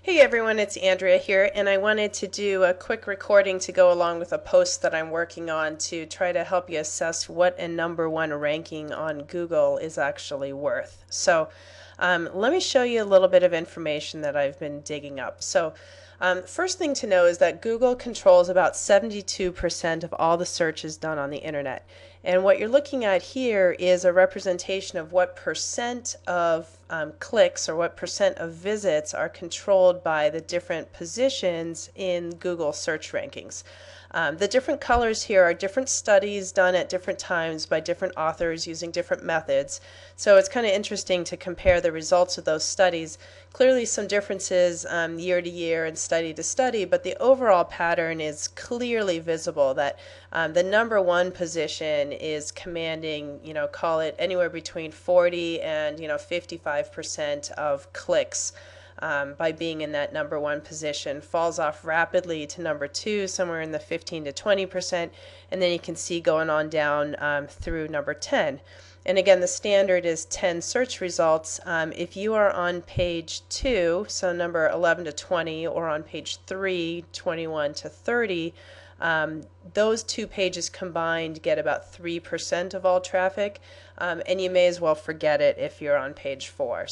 Hey everyone, it's Andrea here, and I wanted to do a quick recording to go along with a post that I'm working on to try to help you assess what a number one ranking on Google is actually worth. Let me show you a little bit of information that I've been digging up. First thing to know is that Google controls about 72% of all the searches done on the internet. And what you're looking at here is a representation of what percent of clicks or what percent of visits are controlled by the different positions in Google search rankings. The different colors here are different studies done at different times by different authors using different methods. So it's kind of interesting to compare the results of those studies. Clearly some differences year to year and study to study, but the overall pattern is clearly visible that the number one position is commanding, call it anywhere between 40 and 55% of clicks. By being in that number one position, falls off rapidly to number two, somewhere in the 15 to 20%, and then you can see going on down through number 10. And again, the standard is 10 search results. If you are on page 2, so number 11 to 20, or on page 3, 21 to 30, those two pages combined get about 3% of all traffic, and you may as well forget it if you're on page 4.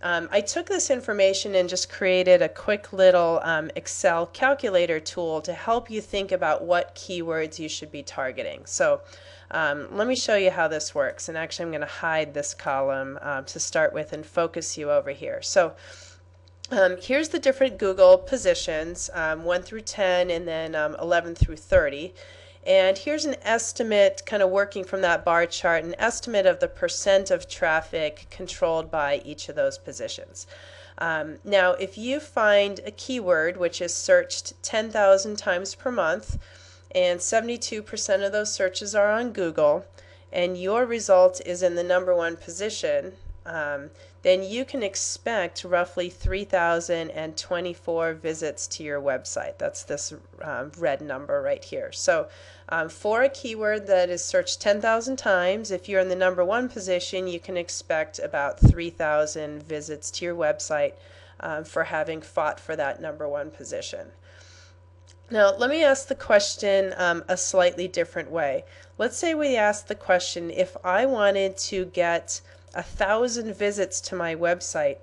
I took this information and just created a quick little Excel calculator tool to help you think about what keywords you should be targeting. Let me show you how this works. And actually I'm going to hide this column to start with and focus you over here. Here's the different Google positions, 1 through 10 and then 11 through 30. And here's an estimate, kind of working from that bar chart, an estimate of the percent of traffic controlled by each of those positions. Now, if you find a keyword which is searched 10,000 times per month, and 72% of those searches are on Google, and your result is in the number one position, then you can expect roughly 3,024 visits to your website. That's this red number right here. For a keyword that is searched 10,000 times, if you're in the number one position, you can expect about 3,000 visits to your website for having fought for that number one position. Now, let me ask the question a slightly different way. Let's say we ask the question, if I wanted to get 1,000 visits to my website,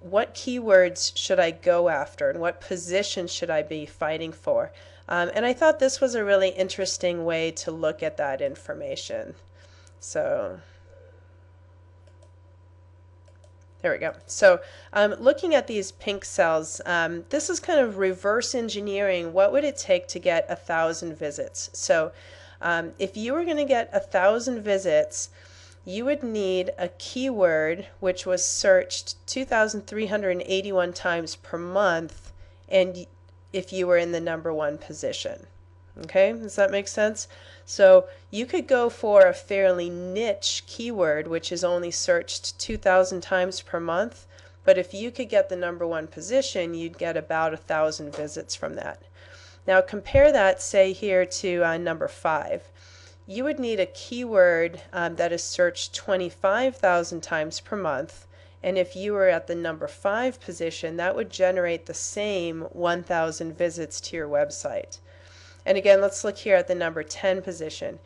what keywords should I go after and what position should I be fighting for? And I thought this was a really interesting way to look at that information. There we go. Looking at these pink cells, this is kind of reverse engineering. What would it take to get 1,000 visits? If you were going to get 1,000 visits, you would need a keyword which was searched 2,381 times per month, and if you were in the number one position. Okay, does that make sense? So you could go for a fairly niche keyword which is only searched 2,000 times per month, but if you could get the number one position, you'd get about 1,000 visits from that. Now compare that, say, here to number 5. You would need a keyword that is searched 25,000 times per month, and if you were at the number 5 position, that would generate the same 1,000 visits to your website. And again, let's look here at the number 10 position.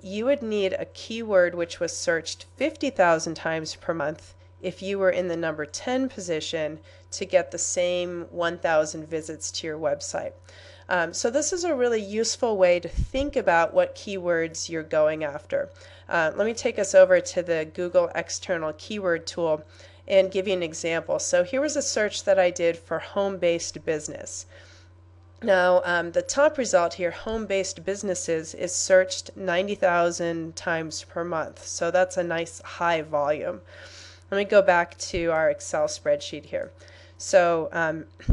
You would need a keyword which was searched 50,000 times per month if you were in the number 10 position to get the same 1,000 visits to your website. So this is a really useful way to think about what keywords you're going after. Let me take us over to the Google External Keyword Tool and give you an example. So here was a search that I did for home-based business. Now, the top result here, home-based businesses, is searched 90,000 times per month. So that's a nice high volume. Let me go back to our Excel spreadsheet here.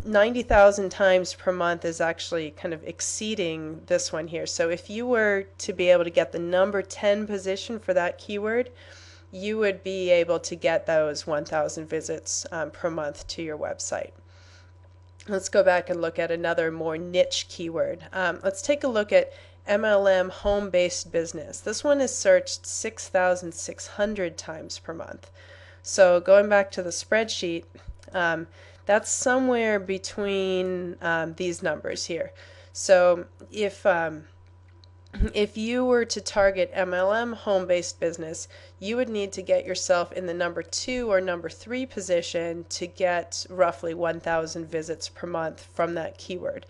90,000 times per month is actually kind of exceeding this one here. So if you were to be able to get the number 10 position for that keyword, you would be able to get those 1,000 visits per month to your website. Let's go back and look at another more niche keyword. Let's take a look at MLM home-based business. This one is searched 6,600 times per month. So going back to the spreadsheet, That's somewhere between these numbers here. So if you were to target MLM home-based business, you would need to get yourself in the number 2 or number 3 position to get roughly 1,000 visits per month from that keyword.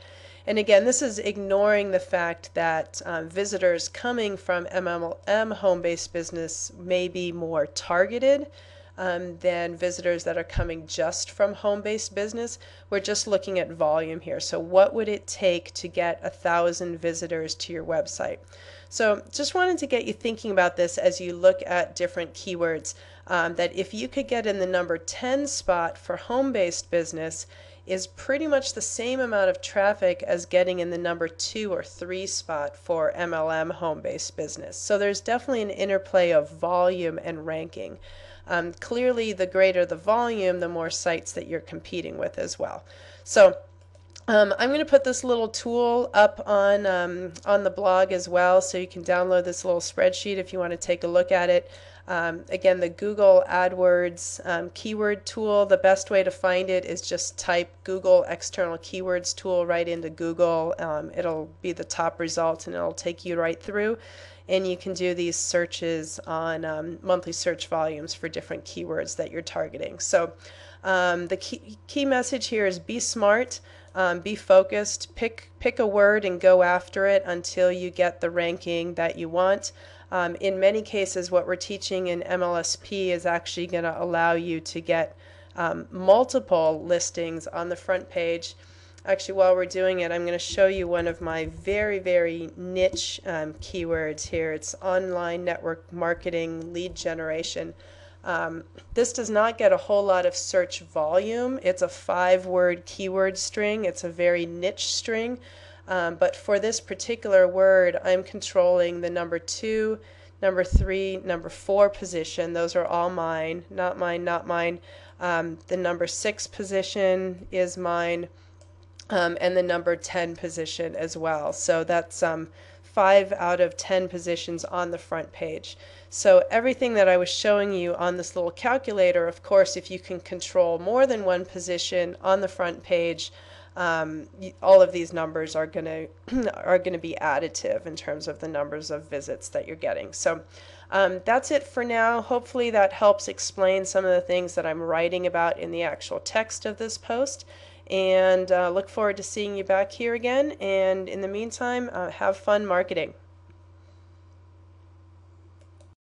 And again, this is ignoring the fact that visitors coming from MLM home-based business may be more targeted than visitors that are coming just from home-based business. We're just looking at volume here. So what would it take to get 1,000 visitors to your website? So just wanted to get you thinking about this as you look at different keywords, that if you could get in the number 10 spot for home-based business is pretty much the same amount of traffic as getting in the number 2 or 3 spot for MLM home-based business. So there's definitely an interplay of volume and ranking. Clearly, the greater the volume, the more sites that you're competing with as well. So I'm going to put this little tool up on the blog as well, so you can download this little spreadsheet if you want to take a look at it. Again, the Google AdWords keyword tool, the best way to find it is just type Google external keywords tool right into Google. It'll be the top result and it'll take you right through. And you can do these searches on monthly search volumes for different keywords that you're targeting. So the key message here is be smart, be focused, pick a word and go after it until you get the ranking that you want. In many cases, what we're teaching in MLSP is actually going to allow you to get multiple listings on the front page. Actually, while we're doing it, I'm going to show you one of my very, very niche keywords here. It's online network marketing lead generation. This does not get a whole lot of search volume. It's a 5-word keyword string. It's a very niche string. But for this particular word, I'm controlling the number 2, number 3, number 4 position. Those are all mine, not mine, not mine. The number 6 position is mine. And the number 10 position as well. So that's 5 out of 10 positions on the front page. So everything that I was showing you on this little calculator, of course, if you can control more than one position on the front page, all of these numbers are going to be additive in terms of the numbers of visits that you're getting. So that's it for now. Hopefully that helps explain some of the things that I'm writing about in the actual text of this post. And look forward to seeing you back here again. And in the meantime, have fun marketing.